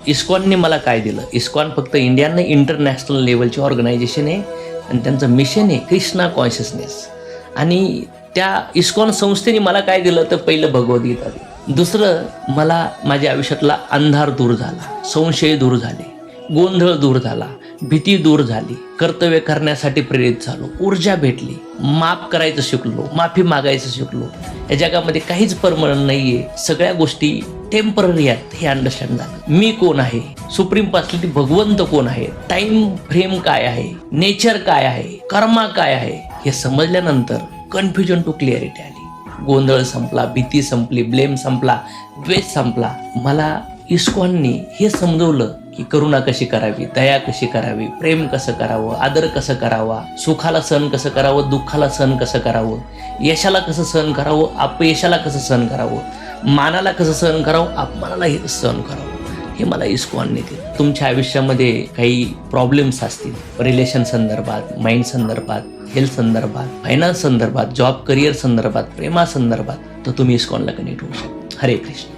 इस्कॉनने मला काय दिलं? इस्कॉन फक्त इंडियन नाही, इंटरनॅशनल लेवलची ऑर्गनायझेशन आहे आणि त्यांचं मिशन आहे कृष्णा कॉन्शियसनेस. आणि त्या इस्कॉन संस्थेने मला काय दिलं तर पहिलं भगवद्गीता दिली. दुसरं, मला माझ्या आयुष्यातला अंधार दूर झाला, संशय दूर झाले, गोंधळ दूर झाला, भीती दूर झाली, कर्तव्य करण्यासाठी प्रेरित झालो, ऊर्जा भेटली, माफ करायचं शिकलो, माफी मागायचं शिकलो. या जगामध्ये काहीच परमनंट नाही आहे, सगळ्या गोष्टी टेम्पररी आहेत हे अंडरस्टँड झालं. मी कोण आहे, सुप्रीम पर्सनॅलिटी भगवंत कोण आहे, टाइम फ्रेम काय आहे, नेचर काय आहे, कर्मा काय आहे, हे समजल्यानंतर कन्फ्युजन टू क्लिअरिटी आली. गोंधळ संपला, भीती संपली, ब्लेम संपला, द्वेष संपला. मला इस्कॉनने हे समजवलं की करुणा कशी करावी, दया कशी करावी, प्रेम कसं करावं, आदर कसं करावा, सुखाला सहन कसं करावं, दुःखाला सहन कसं करावं, यशाला कसं सहन करावं, अपयशाला कसं सहन करावं, मानाला कसं सहन करावं, अपमानाला हे सहन करावं, हे मला इस्कॉनने दिलं. तुमच्या आयुष्यामध्ये काही प्रॉब्लेम्स असतील, रिलेशन संदर्भात, माइंड संदर्भात, हेल्थ संदर्भात, फायनान्स संदर्भात, जॉब करिअर संदर्भात, प्रेमा संदर्भात, तर तुम्ही इस्कॉनला कनेक्ट होऊ शकता. हरे कृष्ण.